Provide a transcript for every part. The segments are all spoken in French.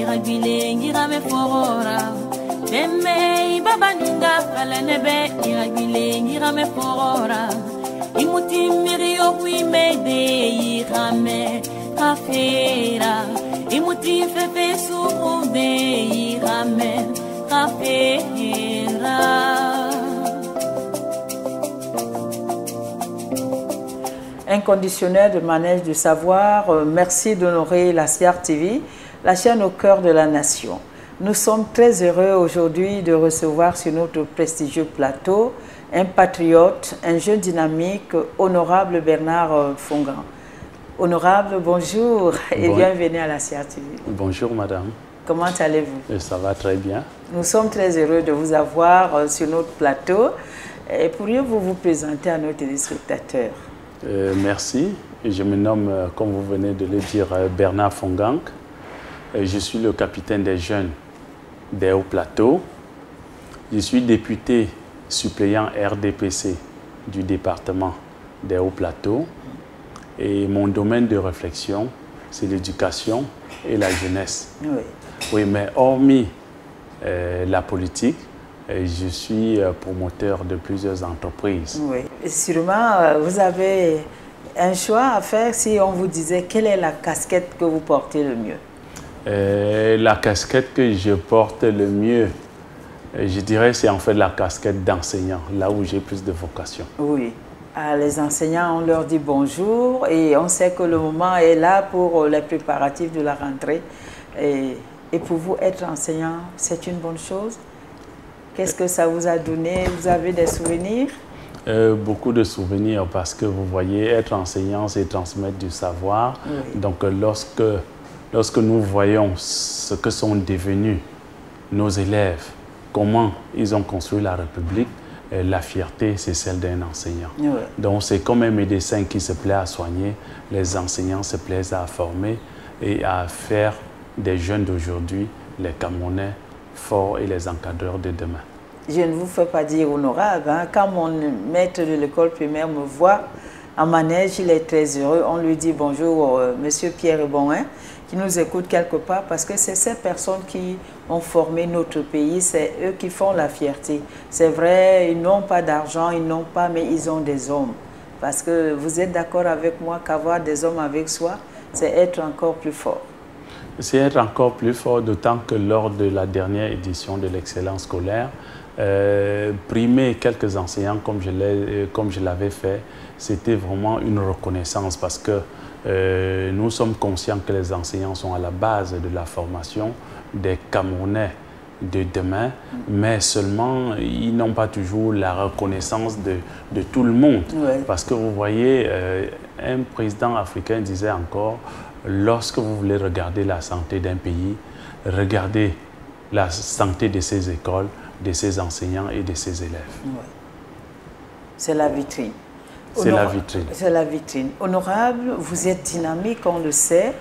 iragile ngirame forora Deme babanunga falanebe iragile ngirame forora Imuti mirio wimede irame kafera Imuti fefe surude irame kafera Un conditionneur de manège du savoir, merci d'honorer la CIAR TV, la chaîne au cœur de la nation. Nous sommes très heureux aujourd'hui de recevoir sur notre prestigieux plateau un patriote, un jeune dynamique, honorable Bernard Fongan. Honorable, bonjour et bienvenue à la CIAR TV. Bonjour madame. Comment allez-vous? Ça va très bien. Nous sommes très heureux de vous avoir sur notre plateau. Pourriez-vous vous présenter à nos téléspectateurs? Merci. Je me nomme, comme vous venez de le dire, Bernard Fongan. Je suis le capitaine des jeunes des Hauts-Plateaux. Je suis député suppléant RDPC du département des Hauts-Plateaux. Et mon domaine de réflexion, c'est l'éducation et la jeunesse. Oui. Oui, mais hormis la politique, je suis promoteur de plusieurs entreprises. Oui, sûrement, vous avez un choix à faire si on vous disait quelle est la casquette que vous portez le mieux. La casquette que je porte le mieux, je dirais, c'est en fait la casquette d'enseignant, là où j'ai plus de vocation. Oui, les enseignants, on leur dit bonjour et on sait que le moment est là pour les préparatifs de la rentrée. Et pour vous, être enseignant, c'est une bonne chose? Qu'est-ce que ça vous a donné? Vous avez des souvenirs? Beaucoup de souvenirs parce que vous voyez, être enseignant, c'est transmettre du savoir. Oui. Donc lorsque nous voyons ce que sont devenus nos élèves, comment ils ont construit la République, la fierté, c'est celle d'un enseignant. Oui. Donc c'est comme un médecin qui se plaît à soigner, les enseignants se plaisent à former et à faire des jeunes d'aujourd'hui, les Camerounais, forts et les encadreurs de demain. Je ne vous fais pas dire honorable. Hein. Quand mon maître de l'école primaire me voit en manège, il est très heureux. On lui dit bonjour, monsieur Pierre Bonhin, qui nous écoute quelque part, parce que c'est ces personnes qui ont formé notre pays, c'est eux qui font la fierté. C'est vrai, ils n'ont pas d'argent, ils n'ont pas, mais ils ont des hommes. Parce que vous êtes d'accord avec moi qu'avoir des hommes avec soi, c'est être encore plus fort. C'est être encore plus fort, d'autant que lors de la dernière édition de l'excellence scolaire, primer quelques enseignants comme je l'avais fait, c'était vraiment une reconnaissance parce que nous sommes conscients que les enseignants sont à la base de la formation des Camerounais de demain, mais seulement ils n'ont pas toujours la reconnaissance de tout le monde. Ouais. Parce que vous voyez, un président africain disait encore, lorsque vous voulez regarder la santé d'un pays, regardez la santé de ses écoles, de ses enseignants et de ses élèves. Ouais. C'est la vitrine. C'est la vitrine. C'est la vitrine. Honorable, vous êtes dynamique, on le sait,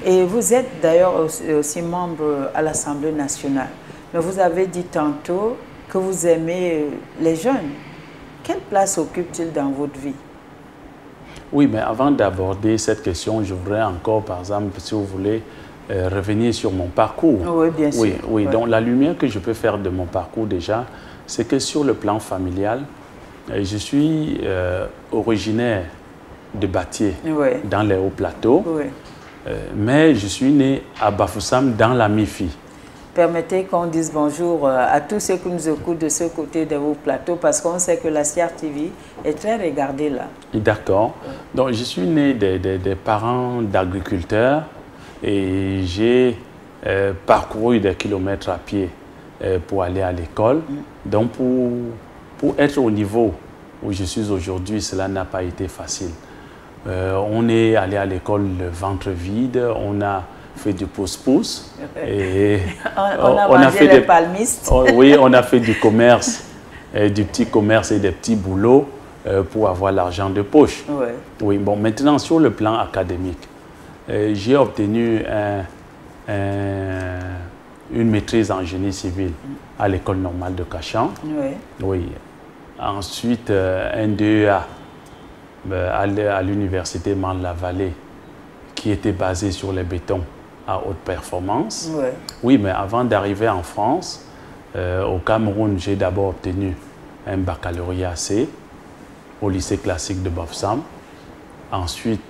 et vous êtes d'ailleurs aussi membre à l'Assemblée nationale. Mais vous avez dit tantôt que vous aimez les jeunes. Quelle place occupent-ils dans votre vie? Oui, mais avant d'aborder cette question, je voudrais encore, par exemple, si vous voulez, revenir sur mon parcours. Oui, bien sûr. Oui, oui. Donc la lumière que je peux faire de mon parcours déjà, c'est que sur le plan familial, je suis originaire de Batié, oui, dans les Hauts-Plateaux, oui, mais je suis né à Bafoussam, dans la Mifi. Permettez qu'on dise bonjour à tous ceux qui nous écoutent de ce côté de vos plateaux, parce qu'on sait que la CIAR TV est très regardée là. D'accord. Donc, je suis né des parents d'agriculteurs et j'ai parcouru des kilomètres à pied pour aller à l'école. Donc, pour être au niveau où je suis aujourd'hui, cela n'a pas été facile. On est allé à l'école le ventre vide, on a fait du pouce-pouce. On a fait les palmistes. Oui, on a fait du commerce, du petit commerce et des petits boulots pour avoir l'argent de poche. Ouais. Oui, bon, maintenant, sur le plan académique, j'ai obtenu une maîtrise en génie civil à l'école normale de Cachan. Ouais. Oui. Ensuite, un DEA à l'université Marne-la-Vallée qui était basé sur les bétons à haute performance. Ouais. Oui, mais avant d'arriver en France, au Cameroun, j'ai d'abord obtenu un baccalauréat C au lycée classique de Bafoussam. Ensuite,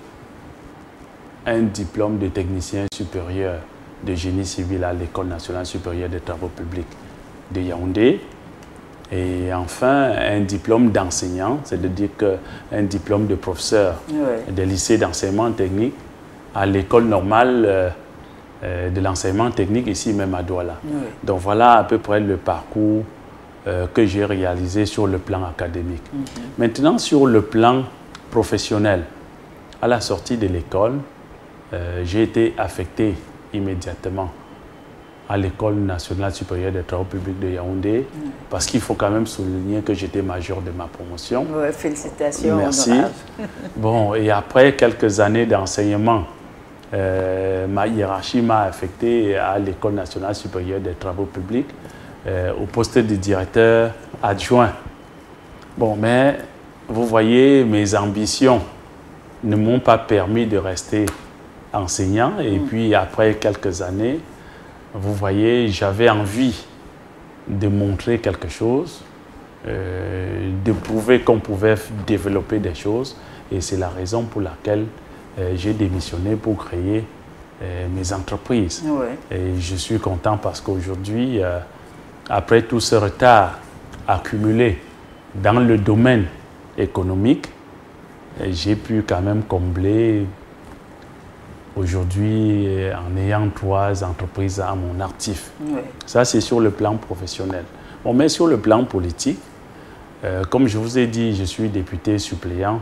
un diplôme de technicien supérieur de génie civil à l'École nationale supérieure des travaux publics de Yaoundé. Et enfin, un diplôme d'enseignant, c'est-à-dire un diplôme de professeur des lycées d'enseignement technique à l'école normale de l'enseignement technique ici même à Douala. Donc voilà à peu près le parcours que j'ai réalisé sur le plan académique. Maintenant, sur le plan professionnel, à la sortie de l'école, j'ai été affecté immédiatement à l'École nationale supérieure des travaux publics de Yaoundé, parce qu'il faut quand même souligner que j'étais major de ma promotion. Ouais, félicitations. Merci. Bon, et après quelques années d'enseignement, ma hiérarchie m'a affecté à l'École nationale supérieure des travaux publics, au poste de directeur adjoint. Bon, mais vous voyez, mes ambitions ne m'ont pas permis de rester enseignant. Et puis, après quelques années, vous voyez, j'avais envie de montrer quelque chose, de prouver qu'on pouvait développer des choses. Et c'est la raison pour laquelle j'ai démissionné pour créer mes entreprises. Et je suis content parce qu'aujourd'hui, après tout ce retard accumulé dans le domaine économique, j'ai pu quand même combler aujourd'hui en ayant 3 entreprises à mon actif. Ça, c'est sur le plan professionnel. Bon, mais sur le plan politique, comme je vous ai dit, je suis député suppléant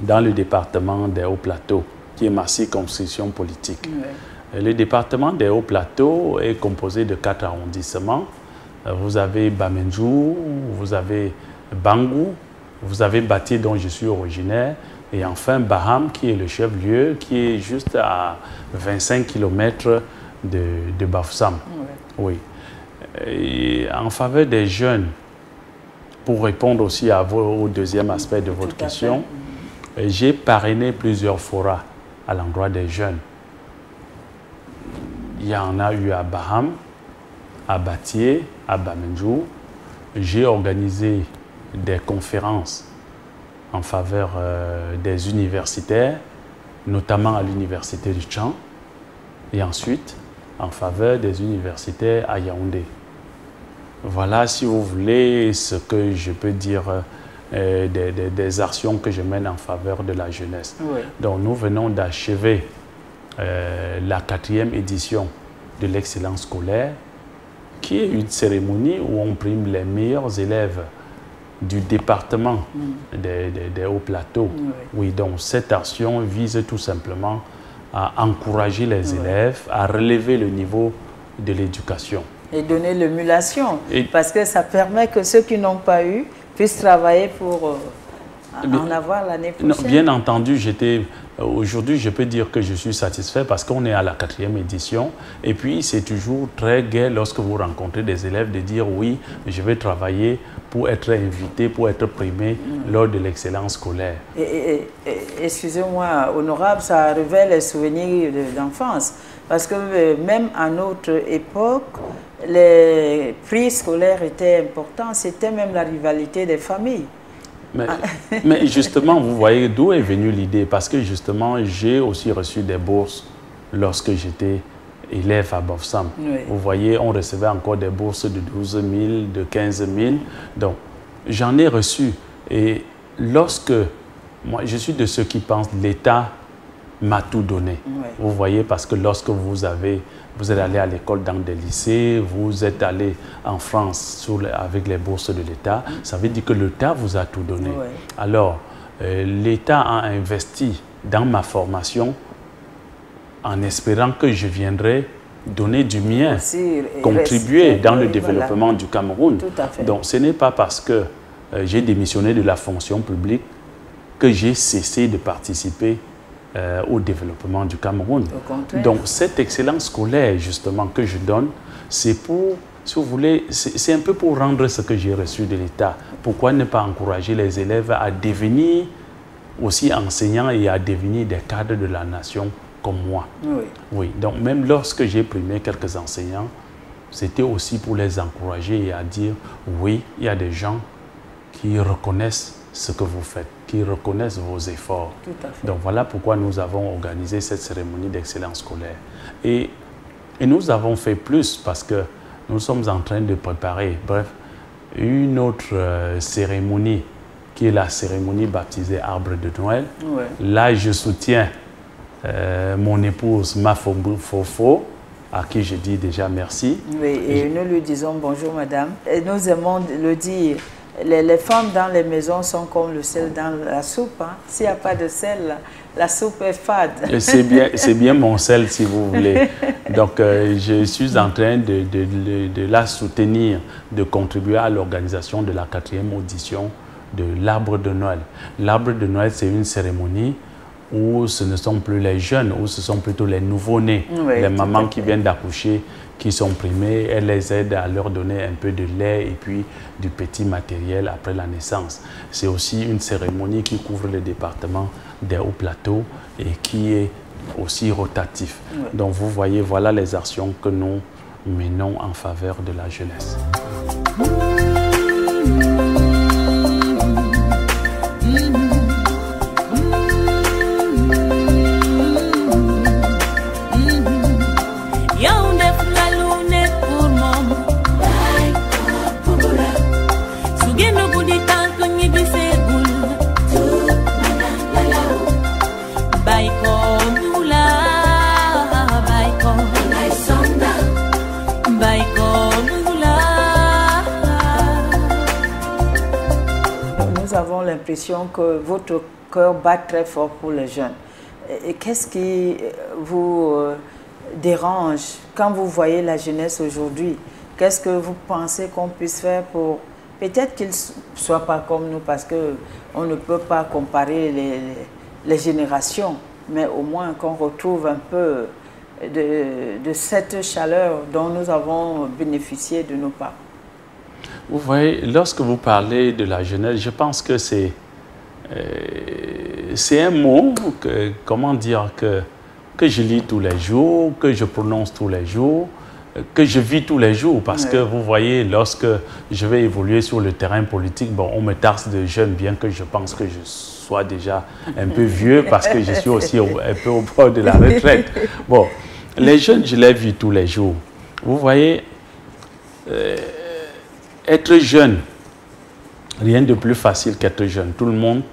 dans le département des Hauts-Plateaux, qui est ma circonscription politique. Le département des Hauts-Plateaux est composé de 4 arrondissements. Vous avez Bamenjou, vous avez Bangou, vous avez Bati, dont je suis originaire, et enfin Baham, qui est le chef-lieu, qui est juste à 25 km de Bafoussam. Oui. Et en faveur des jeunes, pour répondre aussi au deuxième aspect de votre question, j'ai parrainé plusieurs forats à l'endroit des jeunes. Il y en a eu à Baham, à Batié, à Bamenjou. J'ai organisé des conférences en faveur des universitaires, notamment à l'université du Tchang, et ensuite en faveur des universitaires à Yaoundé. Voilà, si vous voulez, ce que je peux dire des actions que je mène en faveur de la jeunesse. Donc nous venons d'achever la 4e édition de l'excellence scolaire, qui est une cérémonie où on prime les meilleurs élèves du département des Hauts-Plateaux. Oui, donc cette action vise tout simplement à encourager les élèves à relever le niveau de l'éducation. Et donner l'émulation, parce que ça permet que ceux qui n'ont pas eu puissent travailler pour en avoir l'année prochaine. Non, bien entendu, aujourd'hui, je peux dire que je suis satisfait parce qu'on est à la 4e édition. Et puis, c'est toujours très gai lorsque vous rencontrez des élèves de dire oui, je vais travailler pour être invité, pour être primé lors de l'excellence scolaire. Excusez-moi, honorable, ça révèle les souvenirs d'enfance. Parce que même à notre époque, les prix scolaires étaient importants. C'était même la rivalité des familles. Mais justement, vous voyez d'où est venue l'idée. Parce que justement, j'ai aussi reçu des bourses lorsque j'étais élève à Bafoussam. Vous voyez, on recevait encore des bourses de 12 000, de 15 000. Donc, j'en ai reçu. Et lorsque, moi, je suis de ceux qui pensent que l'État m'a tout donné. Vous voyez, parce que lorsque vous êtes allé à l'école dans des lycées, vous êtes allé en France avec les bourses de l'État, ça veut dire que l'État vous a tout donné. Alors, l'État a investi dans ma formation en espérant que je viendrais donner du mien, contribuer dans le développement du Cameroun. Donc, ce n'est pas parce que j'ai démissionné de la fonction publique que j'ai cessé de participer au développement du Cameroun. Donc, cette excellence scolaire, justement, que je donne, c'est pour, si vous voulez, c'est un peu pour rendre ce que j'ai reçu de l'État. Pourquoi ne pas encourager les élèves à devenir aussi enseignants et à devenir des cadres de la nation comme moi. Oui. Oui, donc même lorsque j'ai primé quelques enseignants, c'était aussi pour les encourager et à dire, oui, il y a des gens qui reconnaissent ce que vous faites, qui reconnaissent vos efforts. Tout à fait. Donc voilà pourquoi nous avons organisé cette cérémonie d'excellence scolaire. Et nous avons fait plus parce que nous sommes en train de préparer, bref, une autre cérémonie qui est la cérémonie baptisée Arbre de Noël. Ouais. Là, je soutiens mon épouse Mafofo, à qui je dis déjà merci. Oui, et nous lui disons bonjour madame. Et nous aimons le dire, les femmes dans les maisons sont comme le sel dans la soupe. Hein. S'il n'y a pas de sel, la soupe est fade. C'est bien mon sel si vous voulez. Donc je suis en train de la soutenir, de contribuer à l'organisation de la 4e audition de l'Arbre de Noël. L'Arbre de Noël, c'est une cérémonie où ce ne sont plus les jeunes, où ce sont plutôt les nouveau-nés, oui, les mamans qui viennent d'accoucher, qui sont primées. Elles les aident à leur donner un peu de lait et puis du petit matériel après la naissance. C'est aussi une cérémonie qui couvre le département des Hauts-Plateaux et qui est aussi rotatif. Oui. Donc vous voyez, voilà les actions que nous menons en faveur de la jeunesse. L'impression que votre cœur bat très fort pour les jeunes. Et qu'est-ce qui vous dérange quand vous voyez la jeunesse aujourd'hui? Qu'est-ce que vous pensez qu'on puisse faire pour peut-être qu'ils ne soient pas comme nous, parce qu'on ne peut pas comparer les générations, mais au moins qu'on retrouve un peu de cette chaleur dont nous avons bénéficié de nos parents? Vous voyez, lorsque vous parlez de la jeunesse, je pense que c'est un mot, comment dire, que je lis tous les jours, que je prononce tous les jours, que je vis tous les jours. Parce que vous voyez, lorsque je vais évoluer sur le terrain politique, bon, on me taxe de jeune, bien que je pense que je sois déjà un peu vieux, parce que je suis aussi un peu au bord de la retraite. Bon, les jeunes, je les vis tous les jours. Vous voyez, être jeune, rien de plus facile qu'être jeune. Tout le monde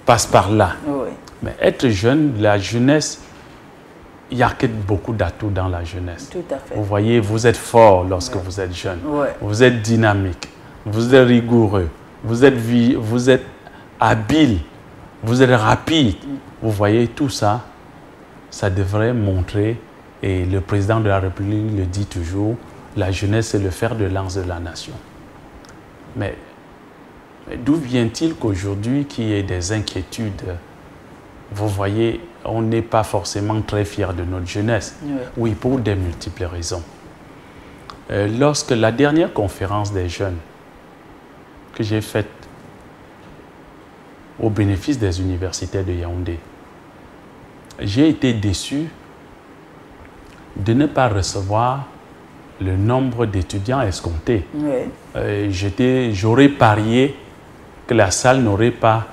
passe par là. Oui. Mais être jeune, la jeunesse, il y a beaucoup d'atouts dans la jeunesse. Tout à fait. Vous voyez, vous êtes fort lorsque vous êtes jeune. Oui. Vous êtes dynamique, vous êtes rigoureux, vous êtes habile, vous êtes rapide. Vous voyez, tout ça, ça devrait montrer, et le président de la République le dit toujours, la jeunesse, c'est le fer de lance de la nation. Mais d'où vient-il qu'aujourd'hui, qu'il y ait des inquiétudes? Vous voyez, on n'est pas forcément très fiers de notre jeunesse. Oui, pour des multiples raisons. Lorsque la dernière conférence des jeunes que j'ai faite au bénéfice des universités de Yaoundé, j'ai été déçu de ne pas recevoir le nombre d'étudiants escomptés. J'aurais parié que la salle n'aurait pas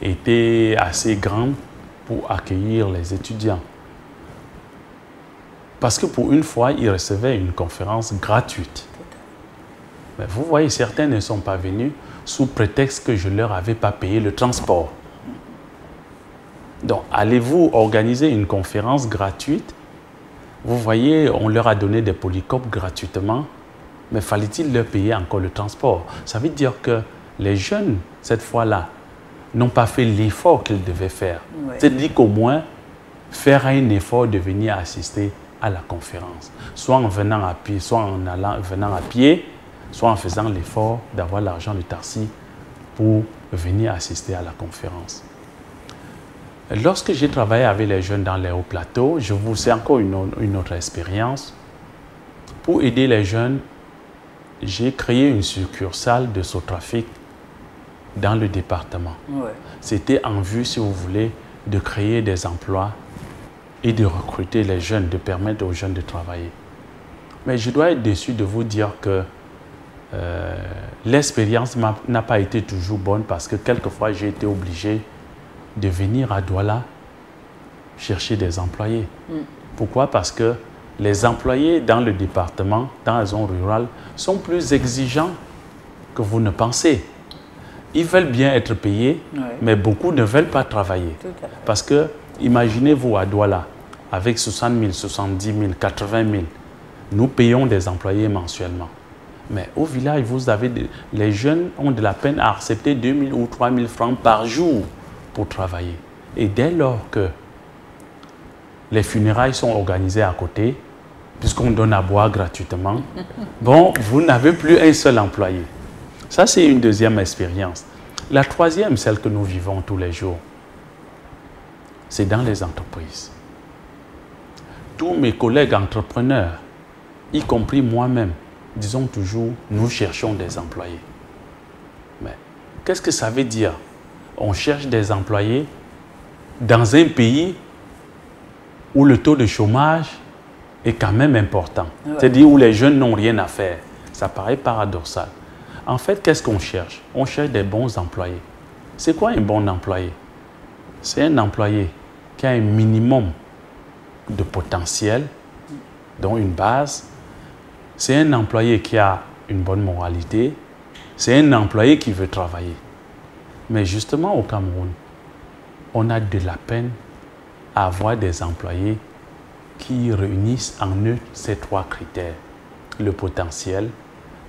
été assez grande pour accueillir les étudiants. Parce que pour une fois, ils recevaient une conférence gratuite. Mais vous voyez, certains ne sont pas venus sous prétexte que je ne leur avais pas payé le transport. Donc, allez-vous organiser une conférence gratuite? Vous voyez, on leur a donné des polycopes gratuitement, mais fallait-il leur payer encore le transport? Ça veut dire que les jeunes, cette fois-là, n'ont pas fait l'effort qu'ils devaient faire. C'est-à-dire qu'au moins, faire un effort de venir assister à la conférence, soit en venant à pied, soit en venant à pied, soit en faisant l'effort d'avoir l'argent de taxi pour venir assister à la conférence. Lorsque j'ai travaillé avec les jeunes dans les Hauts-Plateaux, je vous sais encore une autre expérience. Pour aider les jeunes, j'ai créé une succursale de Sotrafic dans le département. C'était en vue, si vous voulez, de créer des emplois et de recruter les jeunes, de permettre aux jeunes de travailler. Mais je dois être déçu de vous dire que l'expérience n'a pas été toujours bonne parce que quelquefois j'ai été obligé de venir à Douala chercher des employés. Pourquoi? Parce que les employés dans le département, dans la zone rurale, sont plus exigeants que vous ne pensez. Ils veulent bien être payés, mais beaucoup ne veulent pas travailler. Parce que, imaginez-vous à Douala, avec 60 000, 70 000, 80 000, nous payons des employés mensuellement. Mais au village, les jeunes ont de la peine à accepter 2 000 ou 3 000 francs par jour pour travailler. Et dès lors que les funérailles sont organisées à côté, puisqu'on donne à boire gratuitement, bon, vous n'avez plus un seul employé. Ça, c'est une deuxième expérience. La troisième, celle que nous vivons tous les jours, c'est dans les entreprises. Tous mes collègues entrepreneurs, y compris moi-même, disons toujours, nous cherchons des employés. Mais qu'est-ce que ça veut dire? On cherche des employés dans un pays où le taux de chômage est quand même important. C'est-à-dire où les jeunes n'ont rien à faire. Ça paraît paradoxal. En fait, qu'est-ce qu'on cherche? On cherche des bons employés. C'est quoi un bon employé? C'est un employé qui a un minimum de potentiel, dont une base. C'est un employé qui a une bonne moralité. C'est un employé qui veut travailler. Mais justement, au Cameroun, on a de la peine à avoir des employés qui réunissent en eux ces trois critères: le potentiel,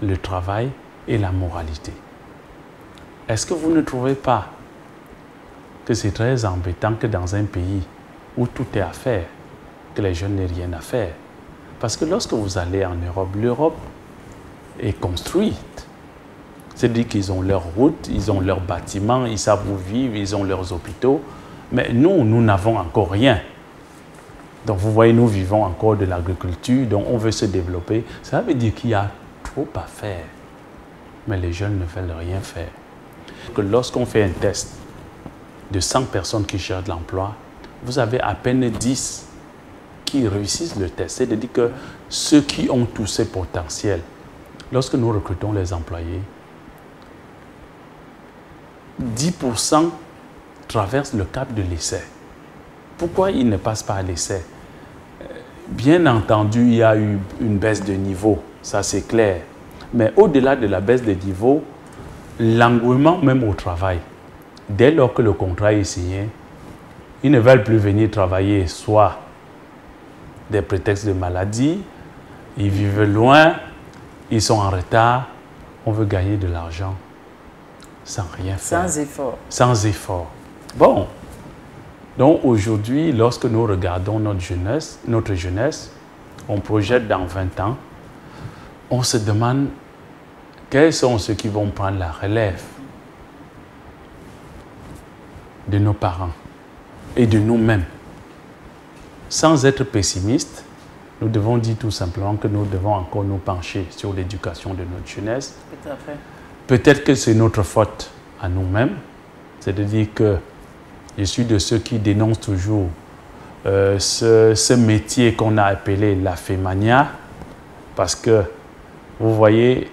le travail et la moralité. Est-ce que vous ne trouvez pas que c'est très embêtant que dans un pays où tout est à faire, que les jeunes n'aient rien à faire? Parce que lorsque vous allez en Europe, l'Europe est construite. C'est-à-dire qu'ils ont leurs routes, ils ont leurs bâtiments, ils savent où vivre, ils ont leurs hôpitaux. Mais nous, nous n'avons encore rien. Donc vous voyez, nous vivons encore de l'agriculture, donc on veut se développer. Ça veut dire qu'il y a trop à faire. Mais les jeunes ne veulent rien faire. Que lorsqu'on fait un test de 100 personnes qui cherchent de l'emploi, vous avez à peine 10 qui réussissent le test. C'est-à-dire que ceux qui ont tous ces potentiels, lorsque nous recrutons les employés, 10% traversent le cap de l'essai. Pourquoi ils ne passent pas à l'essai? Bien entendu, il y a eu une baisse de niveau, ça c'est clair. Mais au-delà de la baisse de niveau, l'engouement même au travail, dès lors que le contrat est signé, ils ne veulent plus venir travailler, soit des prétextes de maladie, ils vivent loin, ils sont en retard, on veut gagner de l'argent sans rien faire. Sans effort. Sans effort. Bon, donc aujourd'hui, lorsque nous regardons notre jeunesse, on projette dans 20 ans, on se demande quels sont ceux qui vont prendre la relève de nos parents et de nous-mêmes. Sans être pessimiste, nous devons dire tout simplement que nous devons encore nous pencher sur l'éducation de notre jeunesse. Tout à fait. Peut-être que c'est notre faute à nous-mêmes, c'est-à-dire que je suis de ceux qui dénoncent toujours ce métier qu'on a appelé la fémania, parce que, vous voyez,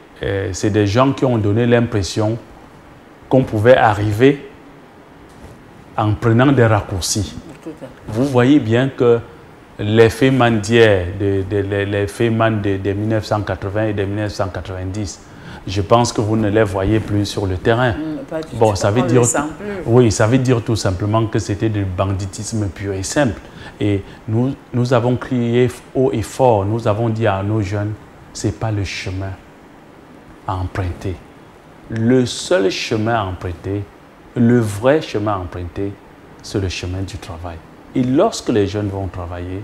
c'est des gens qui ont donné l'impression qu'on pouvait arriver en prenant des raccourcis. Vous voyez bien que les fémans d'hier, les fémans de 1980 et de 1990, je pense que vous ne les voyez plus sur le terrain. Bon, ça veut dire, oui, ça veut dire tout simplement que c'était du banditisme pur et simple. Et nous avons crié haut et fort, nous avons dit à nos jeunes, ce n'est pas le chemin à emprunter. Le seul chemin à emprunter, le vrai chemin à emprunter, c'est le chemin du travail. Et lorsque les jeunes vont travailler,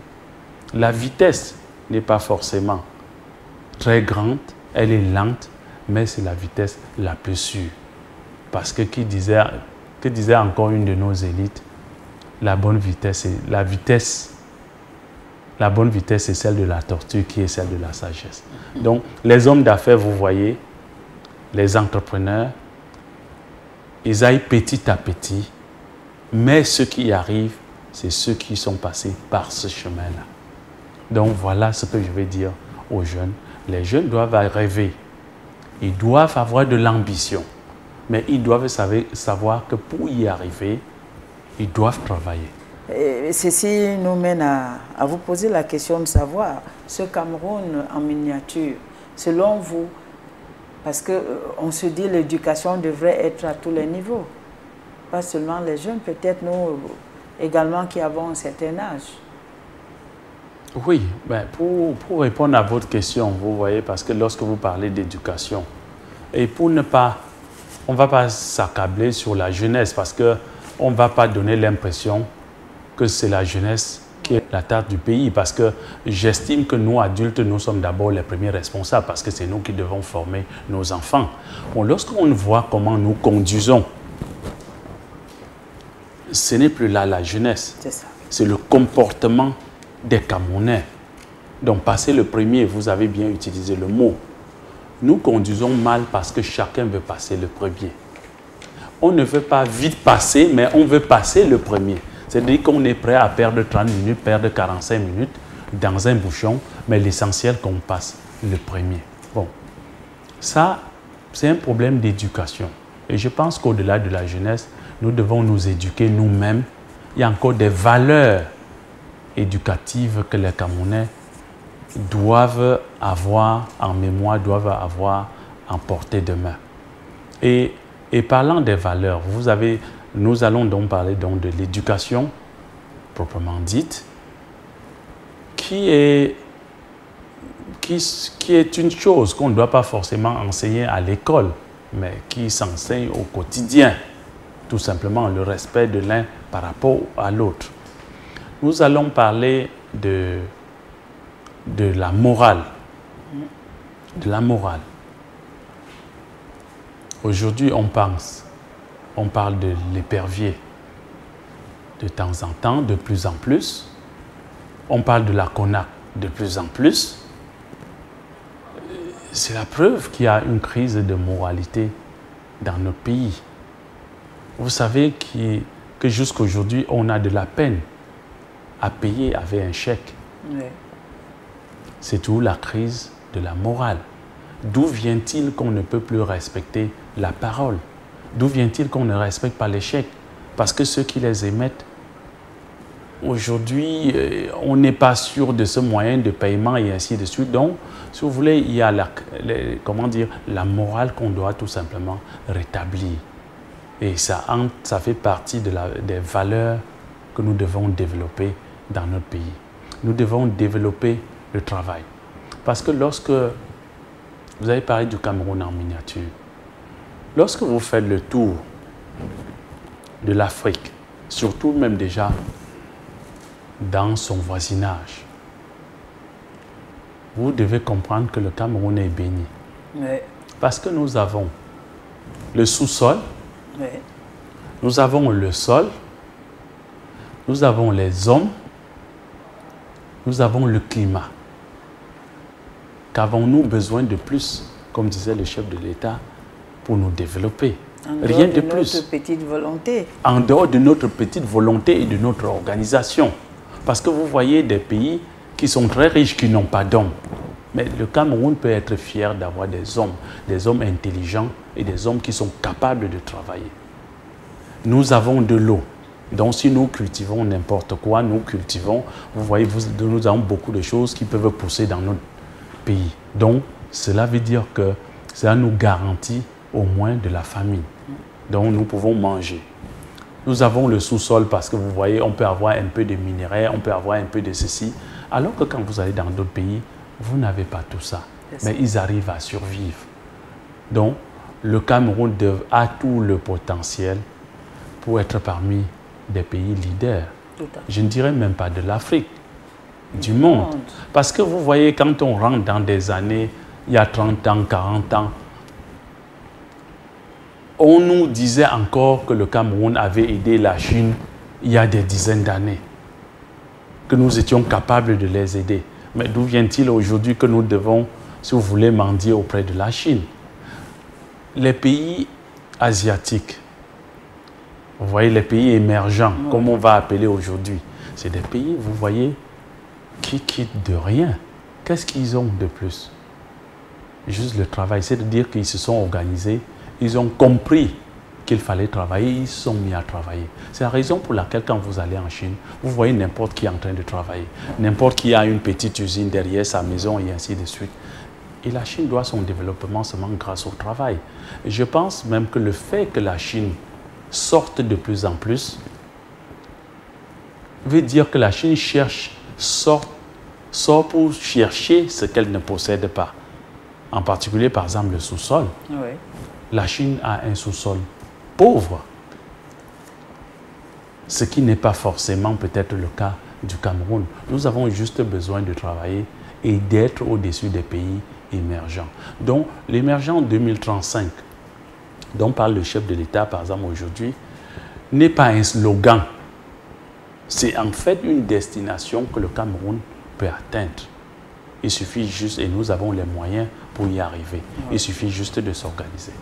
la vitesse n'est pas forcément très grande, elle est lente, mais c'est la vitesse la plus sûre. Parce que que disait encore une de nos élites, la bonne vitesse c'est celle de la tortue qui est celle de la sagesse. Donc les hommes d'affaires, vous voyez, les entrepreneurs, ils aillent petit à petit, mais ce qui arrive, c'est ceux qui sont passés par ce chemin-là. Donc voilà ce que je vais dire aux jeunes. Les jeunes doivent rêver, ils doivent avoir de l'ambition, mais ils doivent savoir que pour y arriver, ils doivent travailler. Et ceci nous mène à vous poser la question de savoir, ce Cameroun en miniature, selon vous, parce qu'on se dit l'éducation devrait être à tous les niveaux, pas seulement les jeunes, peut-être nous également qui avons un certain âge. Oui, ben pour répondre à votre question, vous voyez, parce que lorsque vous parlez d'éducation, et pour ne pas, on ne va pas s'accabler sur la jeunesse, parce qu'on ne va pas donner l'impression que c'est la jeunesse qui est la tâche du pays, parce que j'estime que nous, adultes, nous sommes d'abord les premiers responsables, parce que c'est nous qui devons former nos enfants. Bon, lorsqu'on voit comment nous conduisons, ce n'est plus là la jeunesse, c'est le comportement des Camerounais. Donc, passer le premier, vous avez bien utilisé le mot. Nous conduisons mal parce que chacun veut passer le premier. On ne veut pas vite passer, mais on veut passer le premier. C'est-à-dire qu'on est prêt à perdre 30 minutes, perdre 45 minutes dans un bouchon, mais l'essentiel qu'on passe le premier. Bon, ça, c'est un problème d'éducation. Et je pense qu'au-delà de la jeunesse, nous devons nous éduquer nous-mêmes. Il y a encore des valeurs éducatives que les Camerounais doivent avoir en mémoire, doivent avoir en portée de main. Et parlant des valeurs, nous allons donc parler donc de l'éducation proprement dite, qui est une chose qu'on ne doit pas forcément enseigner à l'école, mais qui s'enseigne au quotidien. Tout simplement le respect de l'un par rapport à l'autre. Nous allons parler de la morale. De la morale. Aujourd'hui, on parle de l'épervier. De temps en temps, de plus en plus. On parle de la CONAC de plus en plus. C'est la preuve qu'il y a une crise de moralité dans notre pays. Vous savez que jusqu'à aujourd'hui, on a de la peine à payer avec un chèque. Oui. C'est tout la crise de la morale. D'où vient-il qu'on ne peut plus respecter la parole? D'où vient-il qu'on ne respecte pas les chèques? Parce que ceux qui les émettent, aujourd'hui, on n'est pas sûr de ce moyen de paiement et ainsi de suite. Donc, si vous voulez, il y a la morale qu'on doit tout simplement rétablir. Et ça fait partie des valeurs que nous devons développer dans notre pays. Nous devons développer le travail. Parce que lorsque vous avez parlé du Cameroun en miniature, lorsque vous faites le tour de l'Afrique, surtout même déjà dans son voisinage, vous devez comprendre que le Cameroun est béni. Oui. Parce que nous avons le sous-sol, oui. Nous avons le sol, nous avons les hommes, nous avons le climat. Qu'avons-nous besoin de plus, comme disait le chef de l'État, pour nous développer? Rien de plus. Notre petite volonté. En dehors de notre petite volonté et de notre organisation. Parce que vous voyez des pays qui sont très riches, qui n'ont pas d'hommes. Mais le Cameroun peut être fier d'avoir des hommes intelligents et des hommes qui sont capables de travailler. Nous avons de l'eau. Donc si nous cultivons n'importe quoi, nous cultivons, vous voyez, nous avons beaucoup de choses qui peuvent pousser dans notre pays. Donc cela veut dire que cela nous garantit au moins de la famine. Donc nous pouvons manger. Nous avons le sous-sol parce que vous voyez, on peut avoir un peu de minerais, on peut avoir un peu de ceci. Alors que quand vous allez dans d'autres pays, vous n'avez pas tout ça. Mais ils arrivent à survivre. Donc le Cameroun a tout le potentiel pour être parmi des pays leaders. Je ne dirais même pas de l'Afrique, du monde. Parce que vous voyez, quand on rentre dans des années, il y a 30 ans, 40 ans, on nous disait encore que le Cameroun avait aidé la Chine il y a des dizaines d'années, que nous étions capables de les aider. Mais d'où vient-il aujourd'hui que nous devons, si vous voulez, mendier auprès de la Chine? Les pays asiatiques, Vous voyez, les pays émergents, comme on va appeler aujourd'hui, c'est des pays, vous voyez, qui quittent de rien. Qu'est-ce qu'ils ont de plus? Juste le travail, c'est-à-dire qu'ils se sont organisés, ils ont compris qu'il fallait travailler, ils se sont mis à travailler. C'est la raison pour laquelle quand vous allez en Chine, vous voyez n'importe qui en train de travailler, n'importe qui a une petite usine derrière sa maison et ainsi de suite. Et la Chine doit son développement seulement grâce au travail. Et je pense même que le fait que la Chine sorte de plus en plus veut dire que la Chine sort pour chercher ce qu'elle ne possède pas. En particulier, par exemple, le sous-sol. Oui. La Chine a un sous-sol pauvre, ce qui n'est pas forcément peut-être le cas du Cameroun. Nous avons juste besoin de travailler et d'être au-dessus des pays émergents. Donc, l'émergent 2035, dont parle le chef de l'État, par exemple, aujourd'hui, n'est pas un slogan. C'est en fait une destination que le Cameroun peut atteindre. Il suffit juste, et nous avons les moyens pour y arriver. Il suffit juste de s'organiser.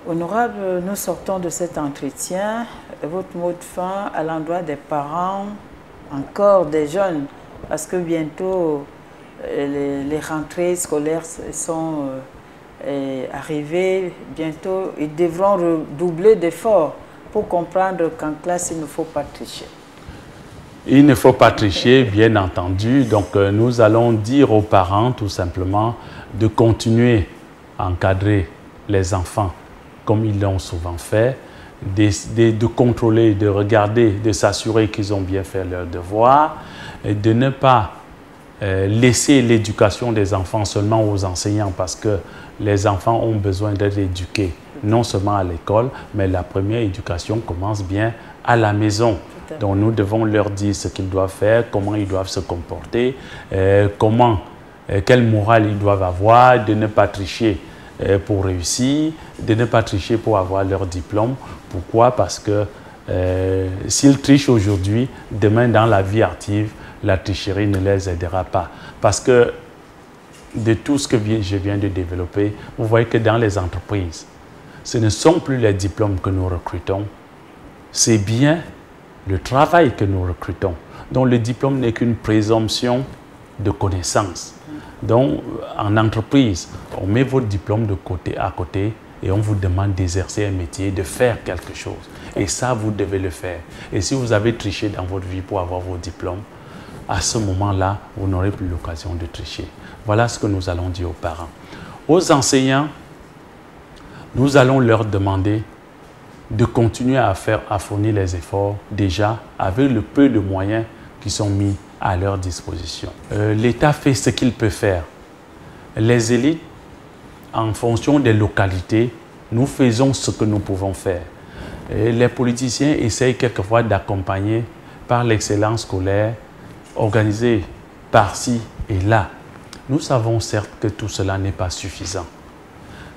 Honorable, nous sortons de cet entretien. Votre mot de fin à l'endroit des parents, encore des jeunes, parce que bientôt les rentrées scolaires sont arrivées. Bientôt, ils devront redoubler d'efforts pour comprendre qu'en classe, il ne faut pas tricher. Il ne faut pas tricher, bien entendu. Donc, nous allons dire aux parents, tout simplement, de continuer à encadrer les enfants comme ils l'ont souvent fait, de contrôler, de regarder, de s'assurer qu'ils ont bien fait leur devoir, et de ne pas laisser l'éducation des enfants seulement aux enseignants, parce que les enfants ont besoin d'être éduqués, non seulement à l'école, mais la première éducation commence bien à la maison. Donc nous devons leur dire ce qu'ils doivent faire, comment ils doivent se comporter, quelle morale ils doivent avoir, de ne pas tricher pour réussir, de ne pas tricher pour avoir leur diplôme. Pourquoi? Parce que s'ils trichent aujourd'hui, demain dans la vie active, la tricherie ne les aidera pas. Parce que de tout ce que je viens de développer, vous voyez que dans les entreprises, ce ne sont plus les diplômes que nous recrutons, c'est bien le travail que nous recrutons. Donc le diplôme n'est qu'une présomption de connaissance. Donc en entreprise, on met votre diplôme à côté et on vous demande d'exercer un métier, de faire quelque chose. Et ça, vous devez le faire. Et si vous avez triché dans votre vie pour avoir vos diplômes, à ce moment-là, vous n'aurez plus l'occasion de tricher. Voilà ce que nous allons dire aux parents. Aux enseignants, nous allons leur demander de continuer à fournir les efforts déjà avec le peu de moyens qui sont mis à leur disposition. L'État fait ce qu'il peut faire. Les élites, en fonction des localités, nous faisons ce que nous pouvons faire. Et les politiciens essayent quelquefois d'accompagner par l'excellence scolaire, organisée par-ci et là. Nous savons certes que tout cela n'est pas suffisant,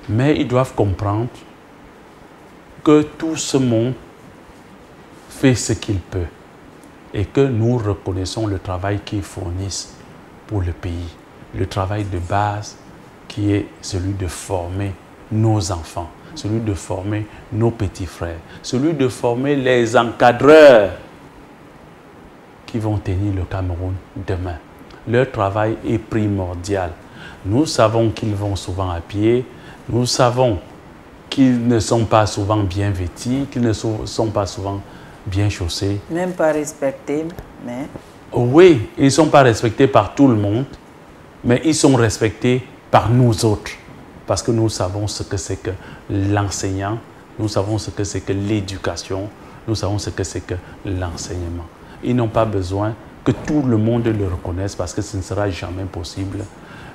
mais ils doivent comprendre que tout ce monde fait ce qu'il peut et que nous reconnaissons le travail qu'ils fournissent pour le pays. Le travail de base qui est celui de former nos enfants, celui de former nos petits frères, celui de former les encadreurs qui vont tenir le Cameroun demain. Leur travail est primordial. Nous savons qu'ils vont souvent à pied, nous savons qu'ils ne sont pas souvent bien vêtus, qu'ils ne sont pas souvent bien chaussés. Même pas respectés, mais... Oui, ils ne sont pas respectés par tout le monde, mais ils sont respectés par nous autres. Parce que nous savons ce que c'est que l'enseignant, nous savons ce que c'est que l'éducation, nous savons ce que c'est que l'enseignement. Ils n'ont pas besoin que tout le monde le reconnaisse parce que ce ne sera jamais possible,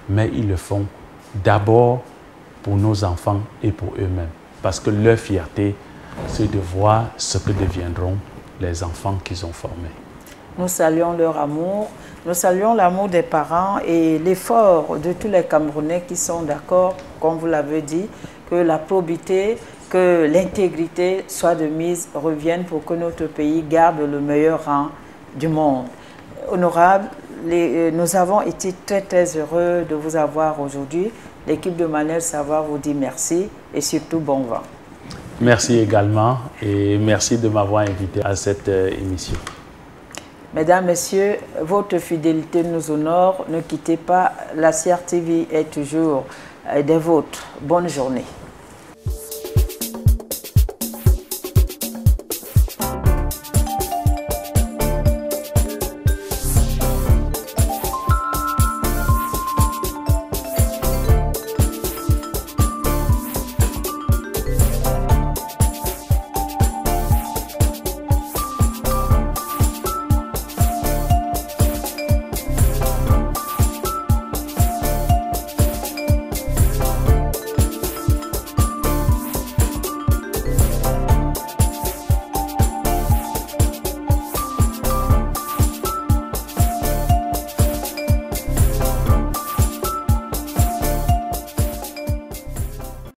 mais ils le font d'abord pour nos enfants et pour eux-mêmes. Parce que leur fierté, c'est de voir ce que deviendront les enfants qu'ils ont formés. Nous saluons leur amour, nous saluons l'amour des parents et l'effort de tous les Camerounais qui sont d'accord, comme vous l'avez dit, que la probité, que l'intégrité soit de mise, revienne pour que notre pays garde le meilleur rang du monde. Honorable, nous avons été très heureux de vous avoir aujourd'hui. L'équipe de Manuel Savoir vous dit merci et surtout bon vent. Merci également et merci de m'avoir invité à cette émission. Mesdames, Messieurs, votre fidélité nous honore. Ne quittez pas, la CRTV est toujours des vôtres. Bonne journée.